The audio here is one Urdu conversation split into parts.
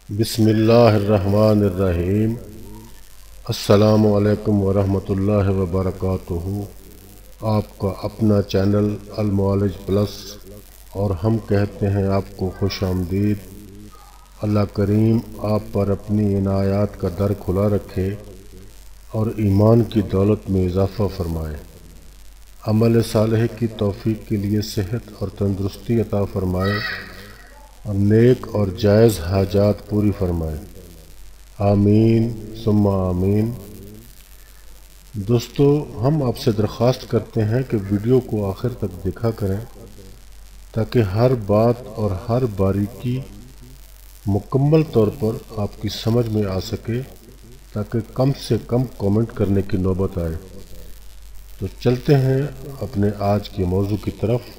بسم اللہ الرحمن الرحیم۔ السلام علیکم ورحمۃ اللہ وبرکاتہ۔ آپ کا اپنا چینل المعالج پلس اور ہم کہتے ہیں آپ کو خوش آمدید۔ اللہ کریم آپ پر اپنی عنایات کا در کھلا رکھے اور ایمان کی دولت میں اضافہ فرمائے، عمل صالح کی توفیق کے لیے صحت اور تندرستی عطا فرمائے اور نیک اور جائز حاجات پوری فرمائے، آمین ثم آمین۔ دوستو، ہم آپ سے درخواست کرتے ہیں کہ ویڈیو کو آخر تک دیکھا کریں تاکہ ہر بات اور ہر باریکی مکمل طور پر آپ کی سمجھ میں آ سکے، تاکہ کم سے کم کامنٹ کرنے کی نوبت آئے۔ تو چلتے ہیں اپنے آج کے موضوع کی طرف۔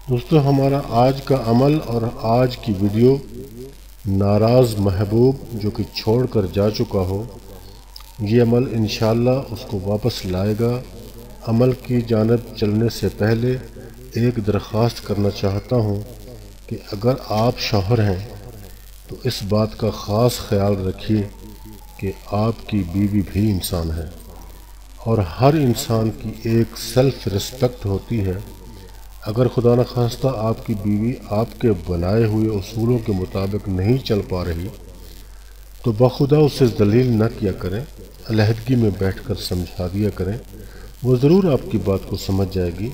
دوستو، ہمارا آج کا عمل اور آج کی ویڈیو ناراض محبوب جو کہ چھوڑ کر جا چکا ہو، یہ عمل انشاءاللہ اس کو واپس لائے گا۔ عمل کی جانب چلنے سے پہلے ایک درخواست کرنا چاہتا ہوں کہ اگر آپ شوہر ہیں تو اس بات کا خاص خیال رکھیے کہ آپ کی بیوی بھی انسان ہے اور ہر انسان کی ایک سیلف ریسپیکٹ ہوتی ہے۔ اگر خدا نخواستہ آپ کی بیوی آپ کے بنائے ہوئے اصولوں کے مطابق نہیں چل پا رہی تو بخدا اسے ذلیل نہ کیا کریں، علیحدگی میں بیٹھ کر سمجھا دیا کریں، وہ ضرور آپ کی بات کو سمجھ جائے گی۔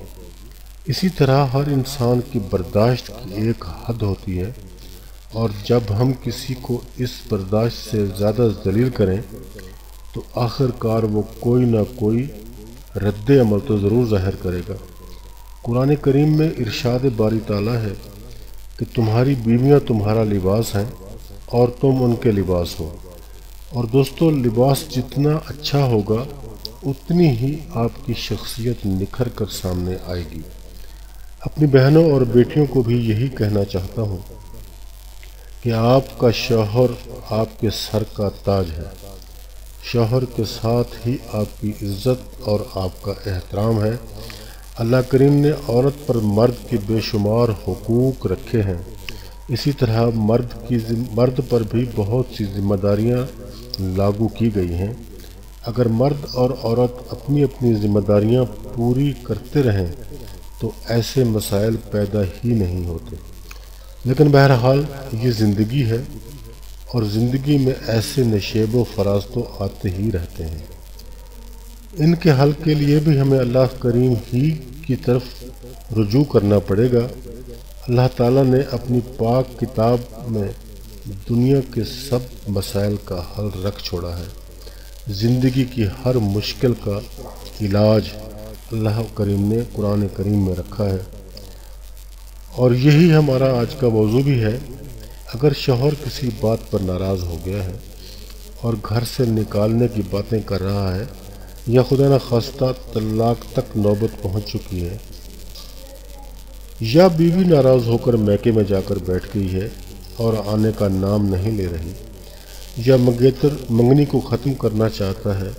اسی طرح ہر انسان کی برداشت کی ایک حد ہوتی ہے، اور جب ہم کسی کو اس برداشت سے زیادہ ذلیل کریں تو آخر کار وہ کوئی نہ کوئی رد عمل تو ضرور ظاہر کرے گا۔ قرآن کریم میں ارشاد باری تعالیٰ ہے کہ تمہاری بیویاں تمہارا لباس ہیں اور تم ان کے لباس ہو، اور دوستو، لباس جتنا اچھا ہوگا اتنی ہی آپ کی شخصیت نکھر کر سامنے آئے گی۔ اپنی بہنوں اور بیٹیوں کو بھی یہی کہنا چاہتا ہوں کہ آپ کا شوہر آپ کے سر کا تاج ہے، شوہر کے ساتھ ہی آپ کی عزت اور آپ کا احترام ہے۔ اللہ کریم نے عورت پر مرد کے بے شمار حقوق رکھے ہیں، اسی طرح مرد پر بھی بہت سی ذمہ داریاں لاگو کی گئی ہیں۔ اگر مرد اور عورت اپنی اپنی ذمہ داریاں پوری کرتے رہیں تو ایسے مسائل پیدا ہی نہیں ہوتے، لیکن بہرحال یہ زندگی ہے اور زندگی میں ایسے نشیب و فراز تو آتے ہی رہتے ہیں۔ ان کے حل کے لیے بھی ہمیں اللہ کریم ہی کی طرف رجوع کرنا پڑے گا۔ اللہ تعالیٰ نے اپنی پاک کتاب میں دنیا کے سب مسائل کا حل رکھ چھوڑا ہے۔ زندگی کی ہر مشکل کا علاج اللہ کریم نے قرآن کریم میں رکھا ہے، اور یہی ہمارا آج کا موضوع بھی ہے۔ اگر شوہر کسی بات پر ناراض ہو گیا ہے اور گھر سے نکالنے کی باتیں کر رہا ہے، یا خدا نخواستہ طلاق تک نوبت پہنچ چکی ہے، یا بیوی ناراض ہو کر میکے میں جا کر بیٹھ گئی ہے اور آنے کا نام نہیں لے رہی، یا منگیتر منگنی کو ختم کرنا چاہتا ہے،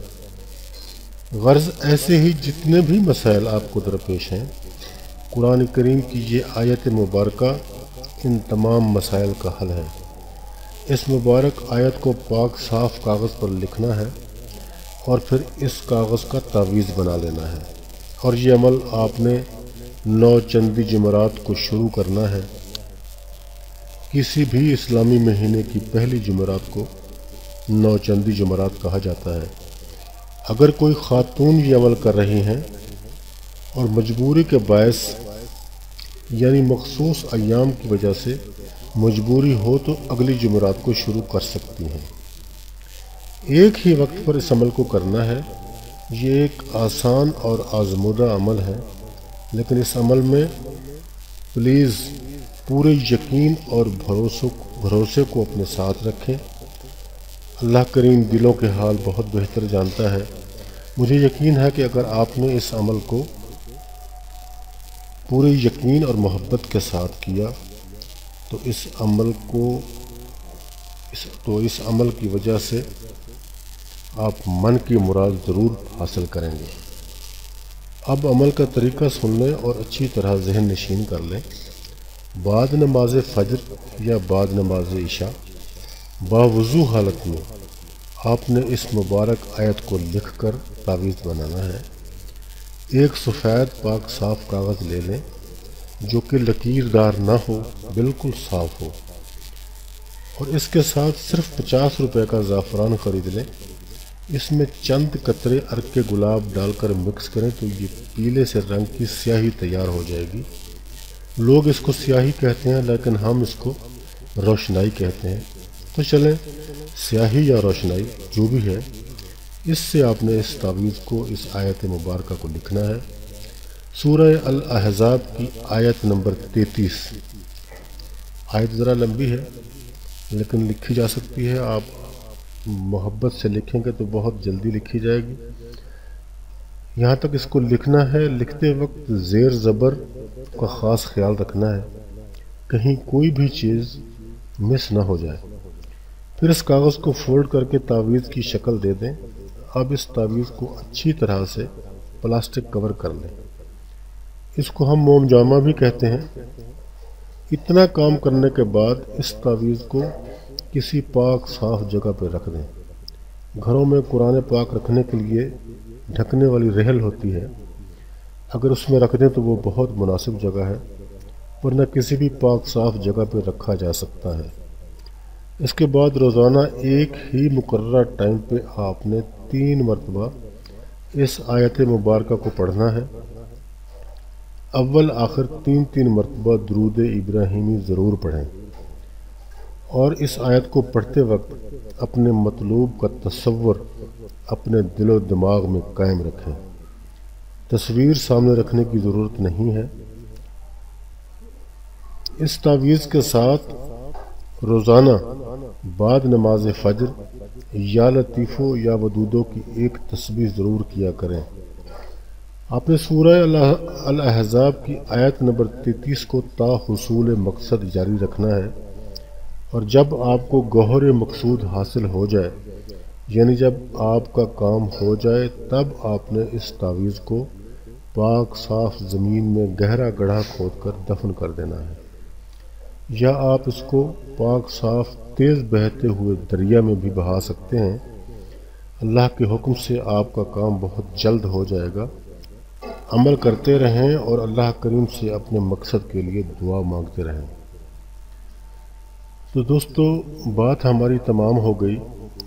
غرض ایسے ہی جتنے بھی مسائل آپ کو درپیش ہیں، قرآن کریم کی یہ آیت مبارکہ ان تمام مسائل کا حل ہے۔ اس مبارک آیت کو پاک صاف کاغذ پر لکھنا ہے اور پھر اس کاغذ کا تعویذ بنا لینا ہے، اور یہ عمل آپ نے 9 چندی جمعرات کو شروع کرنا ہے۔ کسی بھی اسلامی مہینے کی پہلی جمعرات کو 9 چندی جمعرات کہا جاتا ہے۔ اگر کوئی خاتون یہ عمل کر رہی ہیں اور مجبوری کے باعث یعنی مخصوص ایام کی وجہ سے مجبوری ہو تو اگلی جمعرات کو شروع کر سکتی ہیں۔ ایک ہی وقت پر اس عمل کو کرنا ہے۔ یہ ایک آسان اور آزمودہ عمل ہے، لیکن اس عمل میں پلیز پورے یقین اور بھروسے کو اپنے ساتھ رکھیں۔ اللہ کریم دلوں کے حال بہت بہتر جانتا ہے۔ مجھے یقین ہے کہ اگر آپ نے اس عمل کو پورے یقین اور محبت کے ساتھ کیا تو اس عمل کی وجہ سے آپ من کی مراد ضرور حاصل کریں گے۔ اب عمل کا طریقہ سن لیں اور اچھی طرح ذہن نشین کر لیں۔ بعد نماز فجر یا بعد نماز عشاء باوضو حالت میں آپ نے اس مبارک آیت کو لکھ کر تعویذ بنانا ہے۔ ایک سفید پاک صاف کاغذ لے لیں جو کہ لکیردار نہ ہو، بالکل صاف ہو، اور اس کے ساتھ صرف 50 روپے کا زعفران خرید لیں۔ اس میں چند قطرے عرق گلاب ڈال کر مکس کریں تو یہ پیلے سے رنگ کی سیاہی تیار ہو جائے گی۔ لوگ اس کو سیاہی کہتے ہیں لیکن ہم اس کو روشنائی کہتے ہیں، تو چلیں سیاہی یا روشنائی جو بھی ہے، اس سے آپ نے اس تعویذ کو، اس آیت مبارکہ کو لکھنا ہے۔ سورہ الاحزاب کی آیت نمبر 33۔ آیت ذرا لمبی ہے لیکن لکھی جا سکتی ہے، آپ محبت سے لکھیں گے تو بہت جلدی لکھی جائے گی۔ یہاں تک اس کو لکھنا ہے، لکھتے وقت زیر زبر کا خاص خیال رکھنا ہے، کہیں کوئی بھی چیز مس نہ ہو جائے۔ پھر اس کاغذ کو فولڈ کر کے تعویذ کی شکل دے دیں۔ اب اس تعویذ کو اچھی طرح سے پلاسٹک کور کر لیں، اس کو ہم موم جامہ بھی کہتے ہیں۔ اتنا کام کرنے کے بعد اس تعویذ کو کسی پاک صاف جگہ پہ رکھ دیں۔ گھروں میں قرآن پاک رکھنے کے لیے ڈھکنے والی رحل ہوتی ہے، اگر اس میں رکھ دیں تو وہ بہت مناسب جگہ ہے، ورنہ کسی بھی پاک صاف جگہ پہ رکھا جا سکتا ہے۔ اس کے بعد روزانہ ایک ہی مقررہ ٹائم پہ آپ نے 3 مرتبہ اس آیت مبارکہ کو پڑھنا ہے۔ اول آخر 3 مرتبہ درود ابراہیمی ضرور پڑھیں، اور اس آیت کو پڑھتے وقت اپنے مطلوب کا تصور اپنے دل و دماغ میں قائم رکھیں۔ تصویر سامنے رکھنے کی ضرورت نہیں ہے۔ اس تعویذ کے ساتھ روزانہ بعد نماز فجر یا لطیفوں یا ودودوں کی ایک تسبیح ضرور کیا کریں۔ آپ نے سورہ الاحزاب کی آیت نمبر 33 کو تا حصول مقصد جاری رکھنا ہے، اور جب آپ کو گوہر مقصود حاصل ہو جائے، یعنی جب آپ کا کام ہو جائے، تب آپ نے اس تعویذ کو پاک صاف زمین میں گہرا گڑھا کھود کر دفن کر دینا ہے، یا آپ اس کو پاک صاف تیز بہتے ہوئے دریا میں بھی بہا سکتے ہیں۔ اللہ کے حکم سے آپ کا کام بہت جلد ہو جائے گا۔ عمل کرتے رہیں اور اللہ کریم سے اپنے مقصد کے لیے دعا مانگتے رہیں۔ تو دوستو، بات ہماری تمام ہو گئی،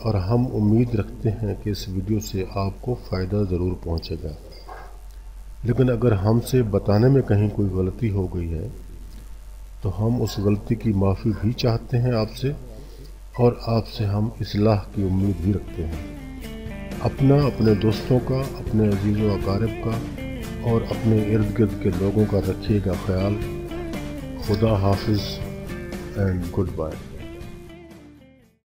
اور ہم امید رکھتے ہیں کہ اس ویڈیو سے آپ کو فائدہ ضرور پہنچے گا، لیکن اگر ہم سے بتانے میں کہیں کوئی غلطی ہو گئی ہے تو ہم اس غلطی کی معافی بھی چاہتے ہیں آپ سے، اور آپ سے ہم اصلاح کی امید بھی رکھتے ہیں۔ اپنا، اپنے دوستوں کا، اپنے عزیز و اقارب کا اور اپنے ارد گرد کے لوگوں کا رکھیے گا خیال۔ خدا حافظ اینڈ گڈ بائے۔